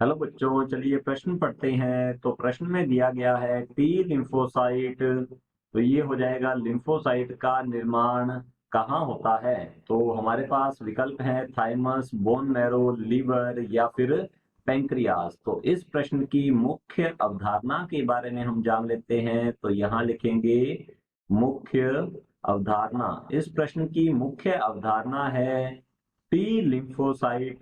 Hello बच्चों, चलिए प्रश्न पढ़ते हैं। तो प्रश्न में दिया गया है टी लिम्फोसाइट। तो ये हो जाएगा लिम्फोसाइट का निर्माण कहाँ होता है। तो हमारे पास विकल्प है थाइमस, बोन मैरो, लीवर या फिर पेंक्रियास। तो इस प्रश्न की मुख्य अवधारणा के बारे में हम जान लेते हैं। तो यहाँ लिखेंगे मुख्य अवधारणा। इस प्रश्न की मुख्य अवधारणा है टी लिम्फोसाइट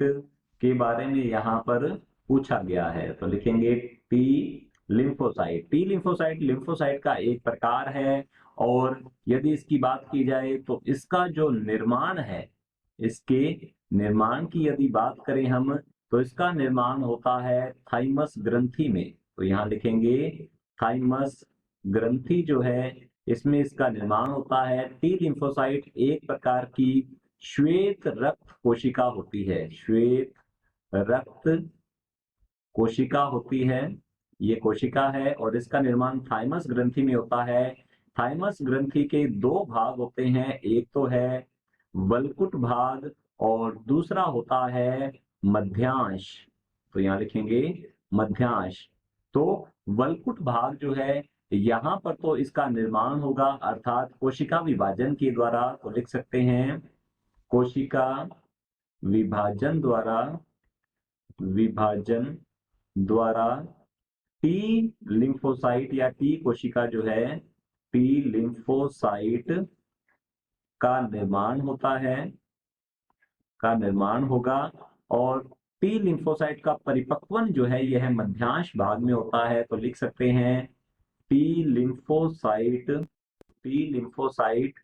के बारे में यहाँ पर पूछा गया है। तो लिखेंगे T lymphocyte. T lymphocyte lymphocyte का एक प्रकार है और यदि इसकी बात की जाए तो इसका जो निर्माण है, इसके निर्माण की यदि बात करें हम, तो इसका निर्माण होता है थाइमस ग्रंथि में। तो यहाँ लिखेंगे थाइमस ग्रंथि जो है, इसमें इसका निर्माण होता है। टी लिम्फोसाइट एक प्रकार की श्वेत रक्त कोशिका होती है। श्वेत रक्त कोशिका होती है, ये कोशिका है और इसका निर्माण थाइमस ग्रंथि में होता है। थाइमस ग्रंथि के दो भाग होते हैं, एक तो है वल्कुट भाग और दूसरा होता है मध्यांश। तो यहाँ लिखेंगे मध्यांश। तो वल्कुट भाग जो है, यहाँ पर तो इसका निर्माण होगा अर्थात कोशिका विभाजन के द्वारा। तो लिख सकते हैं कोशिका विभाजन द्वारा, विभाजन द्वारा टी लिम्फोसाइट या टी कोशिका जो है, टी लिम्फोसाइट का निर्माण होता है, का निर्माण होगा। और टी लिम्फोसाइट का परिपक्वन जो है यह मध्यांश भाग में होता है। तो लिख सकते हैं टी लिम्फोसाइट, टी लिम्फोसाइट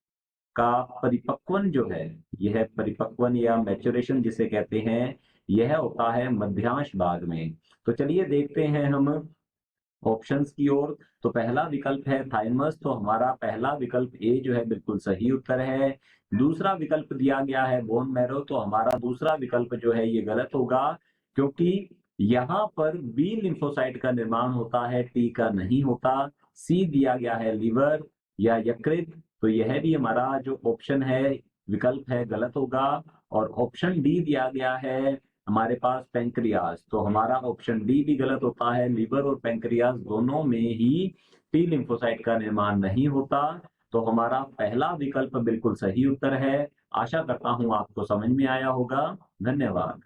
का परिपक्वन जो है, यह परिपक्वन या मैच्योरेशन जिसे कहते हैं, यह होता है मध्यांश भाग में। तो चलिए देखते हैं हम ऑप्शंस की ओर। तो पहला विकल्प है थाइमस, तो हमारा पहला विकल्प ए जो है बिल्कुल सही उत्तर है। दूसरा विकल्प दिया गया है बोन मैरो, तो हमारा दूसरा विकल्प जो है ये गलत होगा, क्योंकि यहाँ पर बी लिम्फोसाइट का निर्माण होता है, टी का नहीं होता। सी दिया गया है लीवर या यकृत, तो यह भी हमारा जो ऑप्शन है, विकल्प है, गलत होगा। और ऑप्शन डी दिया गया है हमारे पास पेंक्रियास, तो हमारा ऑप्शन डी भी गलत होता है। लीवर और पेंक्रियास दोनों में ही टी लिम्फोसाइट का निर्माण नहीं होता। तो हमारा पहला विकल्प बिल्कुल सही उत्तर है। आशा करता हूं आपको समझ में आया होगा। धन्यवाद।